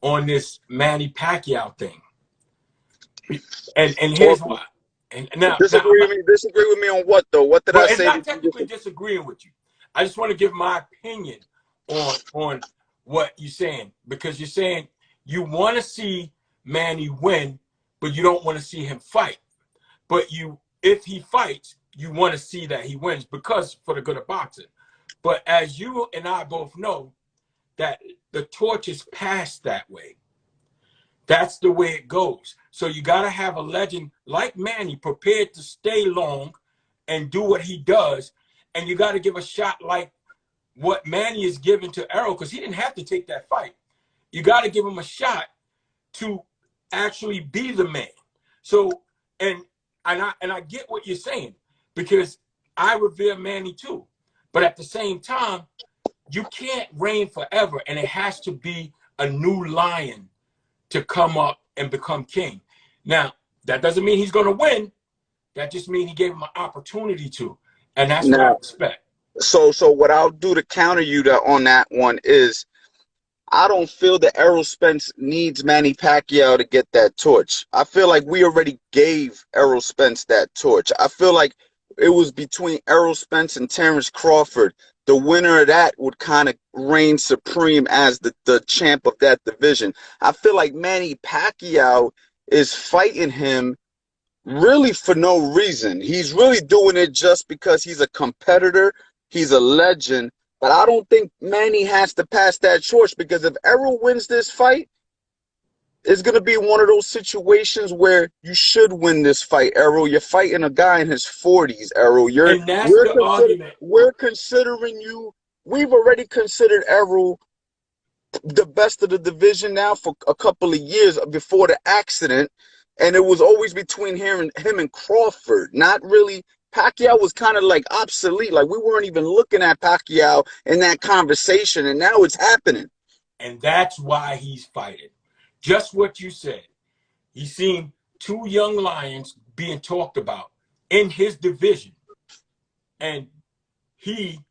on this Manny Pacquiao thing. And here's why. And now disagree with me on what though? What did I it's say? not technically disagreeing with you. I just want to give my opinion on what you're saying, because you're saying you want to see Manny win, but you don't want to see him fight. But if he fights, you want to see that he wins because for the good of boxing. But as you and I both know, that the torch is passed that way. That's the way it goes. So you got to have a legend like Manny prepared to stay long and do what he does. And you got to give a shot like what Manny is giving to Errol, because he didn't have to take that fight. You got to give him a shot to actually be the man. So, and I get what you're saying, because I revere Manny too. But at the same time, you can't reign forever, and it has to be a new lion to come up and become king. Now, that doesn't mean he's going to win. That just means he gave him an opportunity to, and that's what I respect. So what I'll do to counter you on that one is, I don't feel that Errol Spence needs Manny Pacquiao to get that torch. I feel like we already gave Errol Spence that torch. I feel like it was between Errol Spence and Terrence Crawford. The winner of that would kind of reign supreme as the champ of that division. I feel like Manny Pacquiao is fighting him really for no reason. He's really doing it just because he's a competitor. He's a legend. But I don't think Manny has to pass that torch, because if Errol wins this fight, it's going to be one of those situations where you should win this fight, Errol. You're fighting a guy in his 40s, Errol. And that's the argument. We're considering you. We've already considered Errol the best of the division now for a couple of years before the accident. And it was always between him and Crawford, not really. Pacquiao was kind of like obsolete. Like, we weren't even looking at Pacquiao in that conversation, and now it's happening. And that's why he's fighting. Just what you said. He's seen two young lions being talked about in his division, and he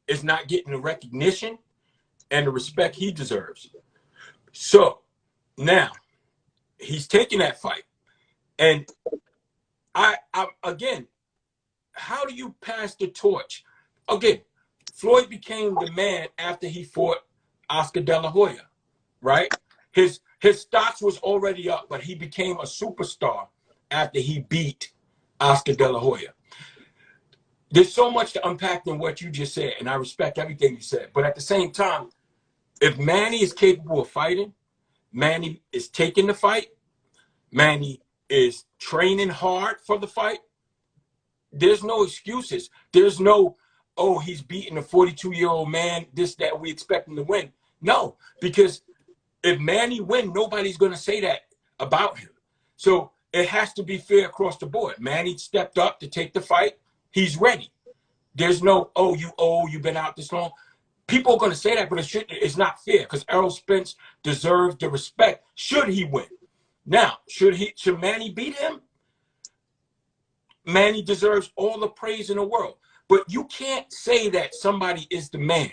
is not getting the recognition and the respect he deserves. So now he's taking that fight. And I again, how do you pass the torch? Again, Floyd became the man after he fought Oscar De La Hoya, right? His stocks was already up, but he became a superstar after he beat Oscar De La Hoya. There's so much to unpack in what you just said, and I respect everything you said. But at the same time, if Manny is capable of fighting, Manny is taking the fight, Manny is training hard for the fight, there's no excuses. There's no, oh, he's beating a 42-year-old man, this, that, we expect him to win. No, because if Manny wins, nobody's going to say that about him. So it has to be fair across the board. Manny stepped up to take the fight. He's ready. There's no, oh, you've been out this long. People are going to say that, but it's not fair, because Errol Spence deserves the respect should he win. Now, should Manny beat him? Manny deserves all the praise in the world. But you can't say that somebody is the man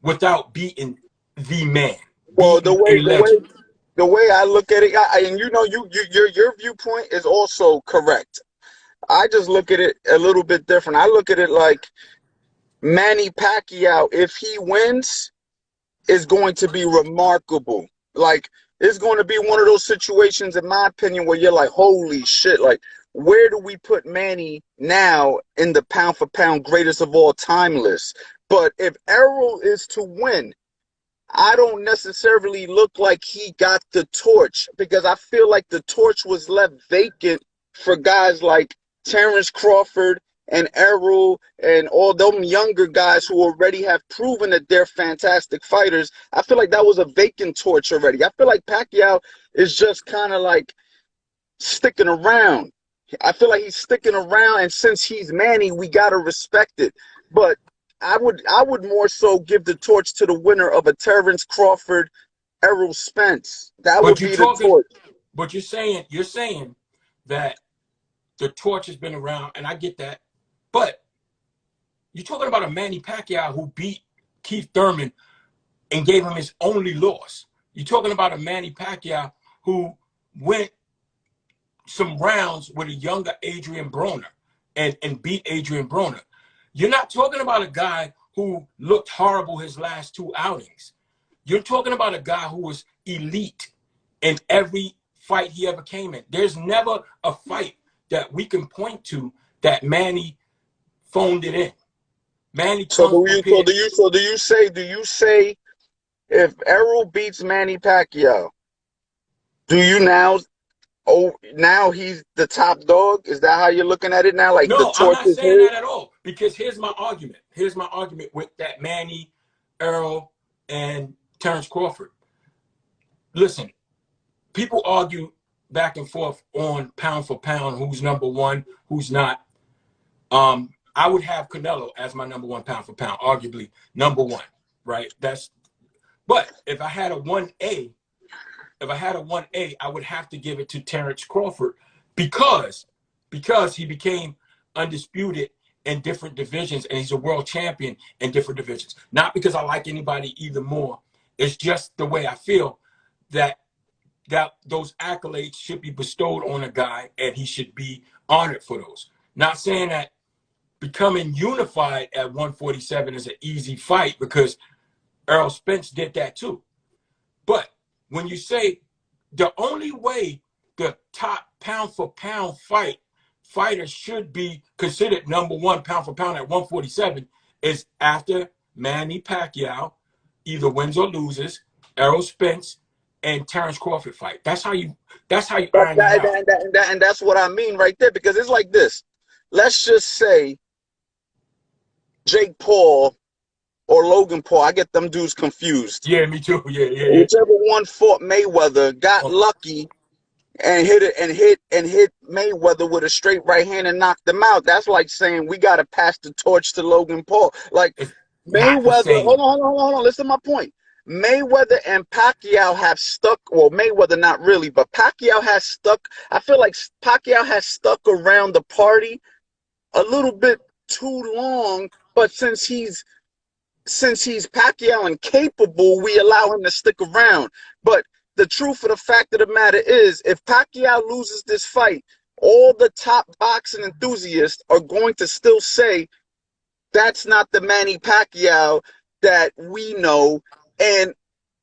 without beating the man. Well, the way I look at it, and you know, your viewpoint is also correct. I just look at it a little bit different. I look at it like Manny Pacquiao, if he wins, is going to be remarkable. Like, it's going to be one of those situations, in my opinion, where you're like, holy shit, like, where do we put Manny now in the pound for pound greatest of all time list? But if Errol is to win, I don't necessarily look like he got the torch, because I feel like the torch was left vacant for guys like Terrence Crawford and Errol and all them younger guys who already have proven that they're fantastic fighters. I feel like that was a vacant torch already. I feel like Pacquiao is just kind of like sticking around. I feel like he's sticking around, and since he's Manny, we gotta respect it. But I would more so give the torch to the winner of a Terrence Crawford, Errol Spence. That would be the torch. But you're saying that the torch has been around, and I get that. But you're talking about a Manny Pacquiao who beat Keith Thurman and gave him his only loss. You're talking about a Manny Pacquiao who went some rounds with a younger Adrian Broner and beat Adrian Broner. You're not talking about a guy who looked horrible his last 2 outings. You're talking about a guy who was elite in every fight he ever came in. There's never a fight that we can point to that Manny phoned it in. Manny So comes prepared. do you say if Errol beats Manny Pacquiao, do you now he's the top dog? Is that how you're looking at it now? Like the No, I'm torch not is saying his? that at all. Because here's my argument. Here's my argument with that Manny, Errol, and Terrence Crawford. Listen, people argue back and forth on pound for pound, who's number one, who's not. I would have Canelo as my number one pound for pound, arguably number one, right? But if I had a 1A, I would have to give it to Terrence Crawford because he became undisputed in different divisions and he's a world champion in different divisions. Not because I like anybody either more. It's just the way I feel that those accolades should be bestowed on a guy and he should be honored for those. Not saying that becoming unified at 147 is an easy fight because Errol Spence did that too. But when you say the only way the top pound for pound fighter should be considered number one pound for pound at 147 is after Manny Pacquiao either wins or loses, Errol Spence and Terrence Crawford fight. That's how you iron that out. And that's what I mean right there, because it's like this. Let's just say Jake Paul or Logan Paul. I get them dudes confused. Yeah, me too. Yeah. Whichever one fought Mayweather got lucky and hit Mayweather with a straight right hand and knocked him out. That's like saying we got to pass the torch to Logan Paul. Like Mayweather, hold on. Listen to my point. Mayweather and Pacquiao have stuck, well, Mayweather not really, but Pacquiao has stuck. I feel like Pacquiao has stuck around the party a little bit too long, but since he's Pacquiao and capable, we allow him to stick around. But the truth of the fact of the matter is, if Pacquiao loses this fight, all the top boxing enthusiasts are going to still say that's not the Manny Pacquiao that we know. And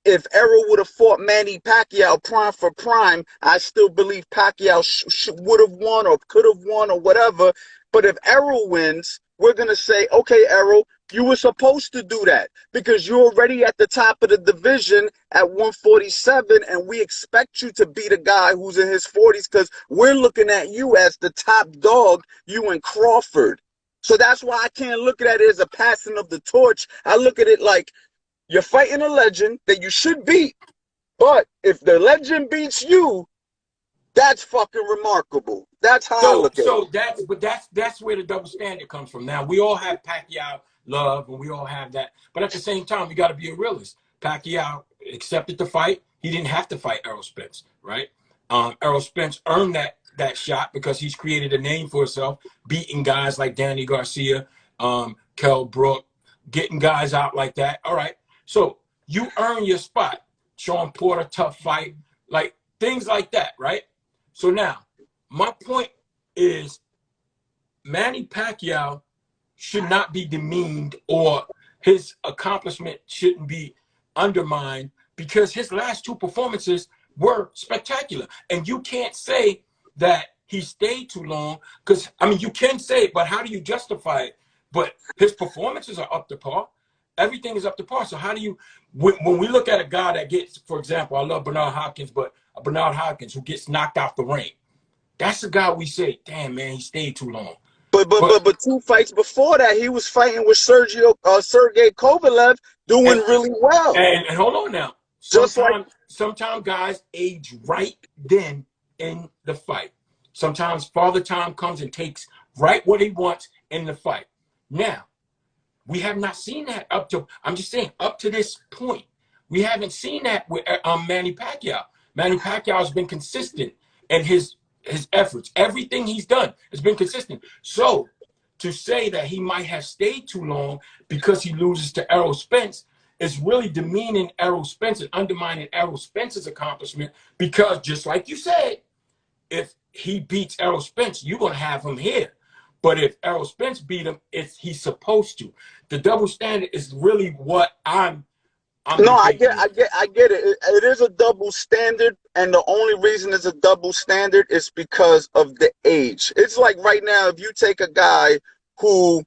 if Errol would have fought Manny Pacquiao prime for prime, I still believe Pacquiao would have won or could have won or whatever. But if Errol wins, we're going to say, okay, Errol, you were supposed to do that because you're already at the top of the division at 147, and we expect you to be the guy who's in his 40s because we're looking at you as the top dog, you and Crawford. So that's why I can't look at it as a passing of the torch. I look at it like you're fighting a legend that you should beat, but if the legend beats you, that's fucking remarkable. That's how I look at it. That's where the double standard comes from. Now, we all have Pacquiao love, and we all have that. But at the same time, we got to be a realist. Pacquiao accepted the fight. He didn't have to fight Errol Spence, right? Errol Spence earned that shot because he's created a name for himself, beating guys like Danny Garcia, Kell Brook, getting guys out like that. All right. So you earn your spot. Sean Porter, tough fight, like things like that, right? So now, my point is Manny Pacquiao should not be demeaned or his accomplishment shouldn't be undermined because his last 2 performances were spectacular. And you can't say that he stayed too long because, I mean, you can say it, but how do you justify it? But his performances are up to par. Everything is up to par. So how do you, when we look at a guy that gets, for example, I love Bernard Hopkins, but Bernard Hopkins who gets knocked out the ring, that's a guy we say, damn, man, he stayed too long. But 2 fights before that, he was fighting with Sergey Kovalev, doing really well. And hold on now. Sometimes guys age right then in the fight. Sometimes Father Time comes and takes right what he wants in the fight. Now, we have not seen that up to this point. We haven't seen that with Manny Pacquiao. Manny Pacquiao has been consistent in his efforts. Everything he's done has been consistent. So to say that he might have stayed too long because he loses to Errol Spence is really demeaning Errol Spence and undermining Errol Spence's accomplishment, because just like you said, if he beats Errol Spence, you're going to have him here. But if Errol Spence beat him, he's supposed to. The double standard is really what I'm No, I debating. get it. It is a double standard, and the only reason it's a double standard is because of the age. It's like right now, if you take a guy who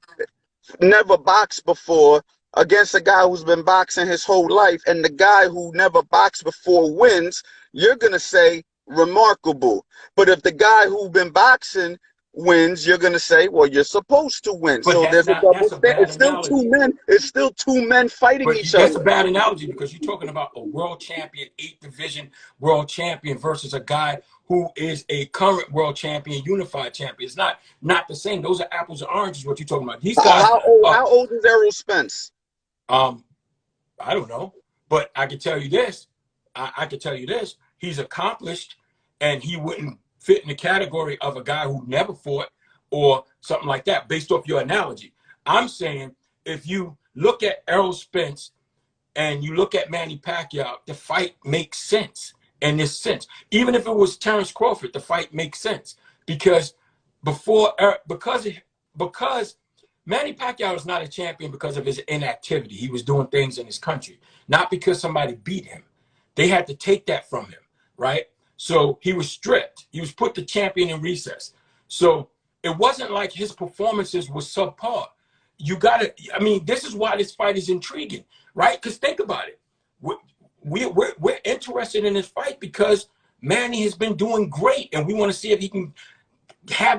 never boxed before against a guy who's been boxing his whole life, and the guy who never boxed before wins, you're gonna say remarkable. But if the guy who's been boxing wins, you're gonna say, well, you're supposed to win. But So there's a double that's a standard. bad It's still two analogy. men. It's still two men fighting But each that's a other. bad analogy, because you're talking about a world champion, 8th division world champion versus a guy who is a current world champion, unified champion. It's not the same. Those are apples and oranges. What you're talking about? These guys. How old is Errol Spence? I don't know, but I can tell you this. I can tell you this. He's accomplished, and he wouldn't fit in the category of a guy who never fought or something like that, based off your analogy. I'm saying if you look at Errol Spence and you look at Manny Pacquiao, the fight makes sense in this sense. Even if it was Terrence Crawford, the fight makes sense, because because Manny Pacquiao is not a champion because of his inactivity. He was doing things in his country, not because somebody beat him. They had to take that from him, right? So he was stripped. He was put the champion in recess. So it wasn't like his performances were subpar. I mean, this is why this fight is intriguing, right? Because think about it. We're interested in this fight because Manny has been doing great, and we want to see if he can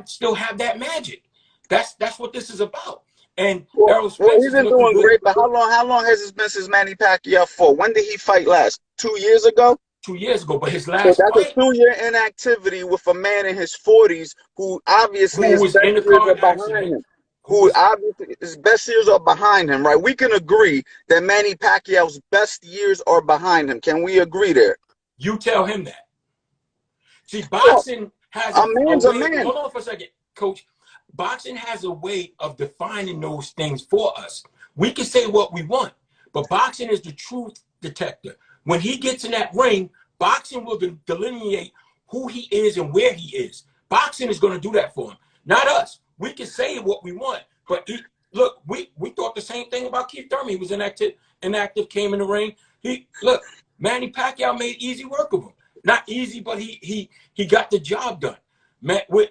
still have that magic. That's what this is about. And Errol Spence he's is been looking doing good. great, but how long has it been since Manny Pacquiao fought? When did he fight last? 2 years ago? 2 years ago, but his So last that's a fight, 2-year inactivity with a man in his 40s who obviously who his was best in the years car are behind accident, him. who Who was, obviously his best years are behind him, right? We can agree that Manny Pacquiao's best years are behind him. Can we agree there? you tell him that. See, Well, boxing has a a man's a way, man. hold on for a second, coach. Boxing has a way of defining those things for us. We can say what we want, but boxing is the truth detector. When he gets in that ring, boxing will delineate who he is and where he is. Boxing is going to do that for him, not us. We can say what we want, but look, we thought the same thing about Keith Thurman. He was inactive, came in the ring. Look, Manny Pacquiao made easy work of him. Not easy, but he got the job done. Man, with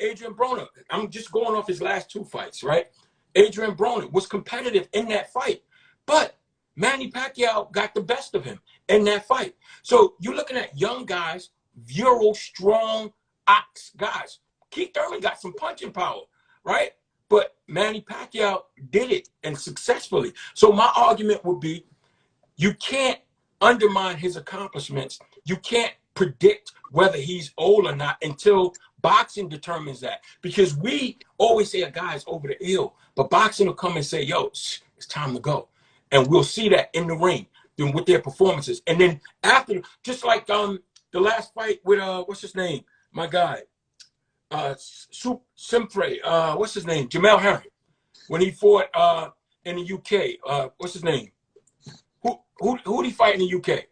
Adrian Broner, I'm just going off his last 2 fights, right? Adrian Broner was competitive in that fight, but Manny Pacquiao got the best of him in that fight. So you're looking at young guys, virile, strong, ox guys. Keith Thurman got some punching power, right? But Manny Pacquiao did it, and successfully. So my argument would be, you can't undermine his accomplishments. You can't predict whether he's old or not until boxing determines that. Because we always say a guy's over the hill, but boxing will come and say, yo, it's time to go. And we'll see that in the ring then with their performances. And then after, just like the last fight with what's his name? My guy. What's his name? Jamel Herring. When he fought in the UK. What's his name? Who did he fight in the UK?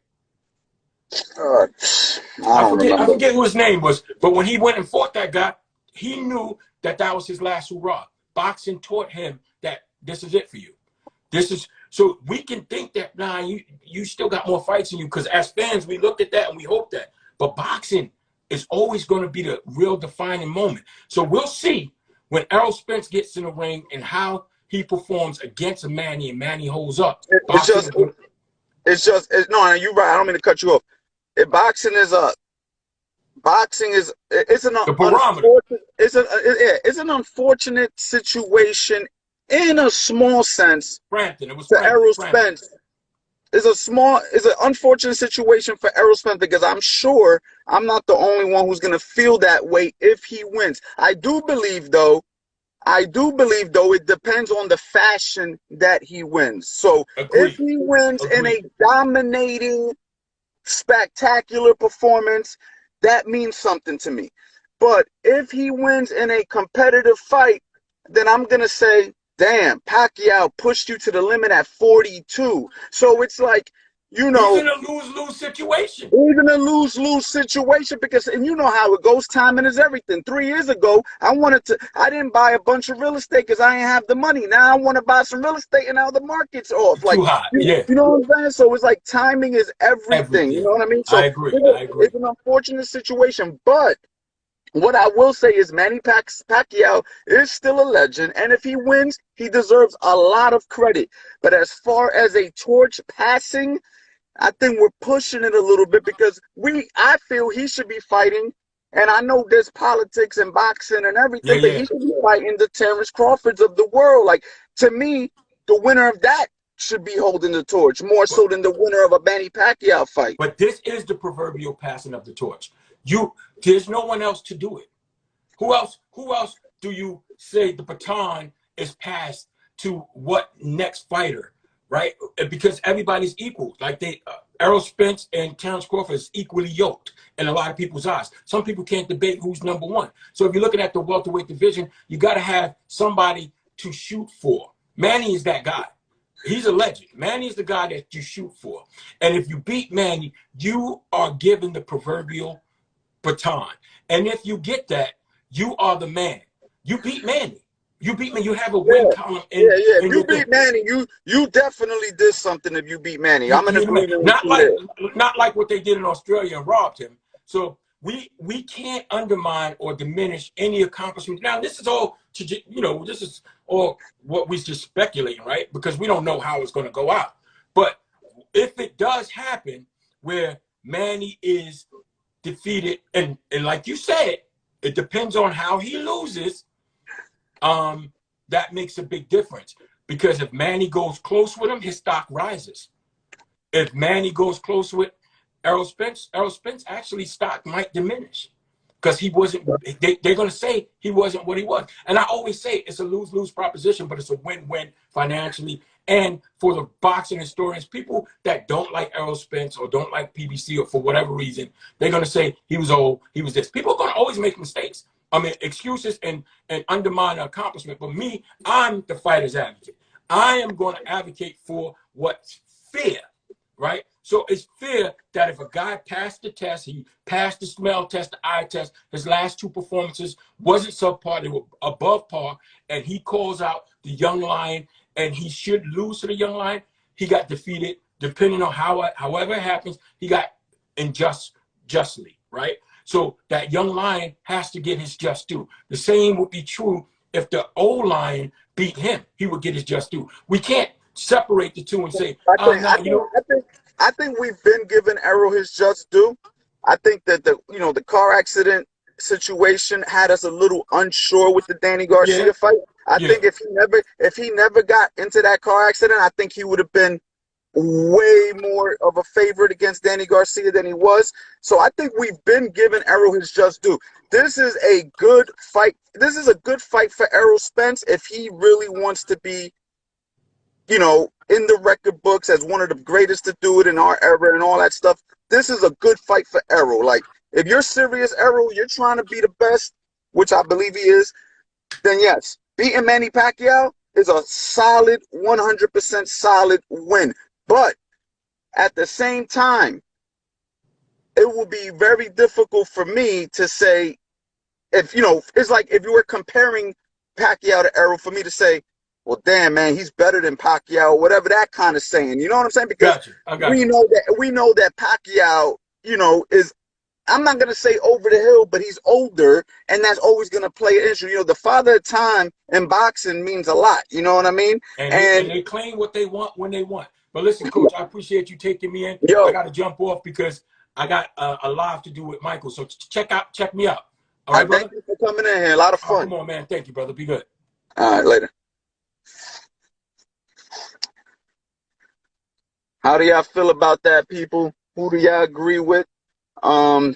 I don't I remember. forget who his name was, but when he went and fought that guy, he knew that was his last hurrah. Boxing taught him that this is it for you. So we can think that you still got more fights in you, because as fans we look at that and we hope that. But boxing is always going to be the real defining moment. So we'll see when Errol Spence gets in the ring and how he performs against a Manny, and Manny holds up. No, you're right. I don't mean to cut you off. Boxing is The barometer. it's an unfortunate situation in a small sense. Frampton. It was For Errol Frampton. Spence. It's an unfortunate situation for Errol Spence, because I'm sure I'm not the only one who's gonna feel that way if he wins. I do believe though it depends on the fashion that he wins. So if he wins in a dominating, spectacular performance, that means something to me. But if he wins in a competitive fight, then I'm going to say damn, Pacquiao pushed you to the limit at 42. So it's like, you He's know, in a lose-lose situation. even a lose-lose situation because, and you know how it goes, timing is everything. 3 years ago, I didn't buy a bunch of real estate because I didn't have the money. Now I want to buy some real estate and now the market's off. Like, Too hot. Yeah. you know what I'm saying? So it's like timing is everything. You Everything. know what I mean? I So agree. I agree. it's an unfortunate situation, but what I will say is Manny Pacquiao is still a legend, and if he wins, he deserves a lot of credit. But as far as a torch passing, I think we're pushing it a little bit because I feel he should be fighting, and I know there's politics and boxing and Yeah, everything, but yeah. he should be fighting the Terrence Crawfords of the world. Like, to me, the winner of that should be holding the torch more But, so than the winner of a Manny Pacquiao fight. but this is the proverbial passing of the torch. There's no one else to do it. Who else do you say the baton is passed to what next fighter, right? Because everybody's equal. Like Errol Spence and Terrence Crawford is equally yoked in a lot of people's eyes. Some people can't debate who's number one. So if you're looking at the welterweight division, you got to have somebody to shoot for. Manny is that guy. He's a legend. Manny is the guy that you shoot for. And if you beat Manny, you are given the proverbial baton. And if you get that, you are the man. You beat Manny. You beat me. You have a win Yeah, column yeah, yeah. If in you your thing. beat Manny, you definitely did something. If you beat Manny, I'm in agreement with Not you like there. what they did in Australia and robbed him. So we can't undermine or diminish any accomplishment. Now this is all this is all what we just speculating, right? Because we don't know how it's going to go out. But if it does happen where Manny is defeated, and like you said, it depends on how he loses. That makes a big difference because if Manny goes close with him, his stock rises. If Manny goes close with Errol Spence actually stock might diminish because he wasn't. They're going to say he wasn't what he was, and I always say it's a lose-lose proposition, but it's a win-win financially and for the boxing historians, people that don't like Errol Spence or don't like PBC or for whatever reason, they're going to say he was old, he was this. People are going to always make mistakes. I mean, excuses and undermine the accomplishment. But me, I'm the fighter's advocate. I am going to advocate for what's fair, right? So it's fair that if a guy passed the test, he passed the smell test, the eye test, his last two performances wasn't subpar, they were above par, and he calls out the young lion, and he should lose to the young lion. He got defeated, depending on however it happens, he got justly, right? So that young lion has to get his just due. The same would be true if the old lion beat him. He would get his just due. We can't separate the two and say, I think we've been giving Errol his just due. I think that the car accident situation had us a little unsure with the Danny Garcia fight. I think if he never got into that car accident, I think he would have been way more of a favorite against Danny Garcia than he was. So I think we've been giving Errol his just due. This is a good fight. This is a good fight for Errol Spence if he really wants to be, in the record books as one of the greatest to do it in our era and all that stuff. This is a good fight for Errol. Like, if you're serious, Errol, you're trying to be the best, which I believe he is, then yes, beating Manny Pacquiao is a solid, 100% solid win. But at the same time, it will be very difficult for me to say, it's like if you were comparing Pacquiao to Errol, for me to say, well, damn, man, he's better than Pacquiao, whatever that kind of saying. You know what I'm saying? Because we know that Pacquiao, is, I'm not going to say over the hill, but he's older, and that's always going to play an issue. The father of time in boxing means a lot. You know what I mean? And they claim what they want when they want. But listen, Coach, I appreciate you taking me in. I got to jump off because I got a live to do with Michael. So check me out. All right, brother? Thank you for coming in here. A lot of fun. Come on, man. Thank you, brother. Be good. All right, later. How do y'all feel about that, people? Who do y'all agree with? Who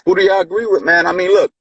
do y'all agree with, man? I mean, look,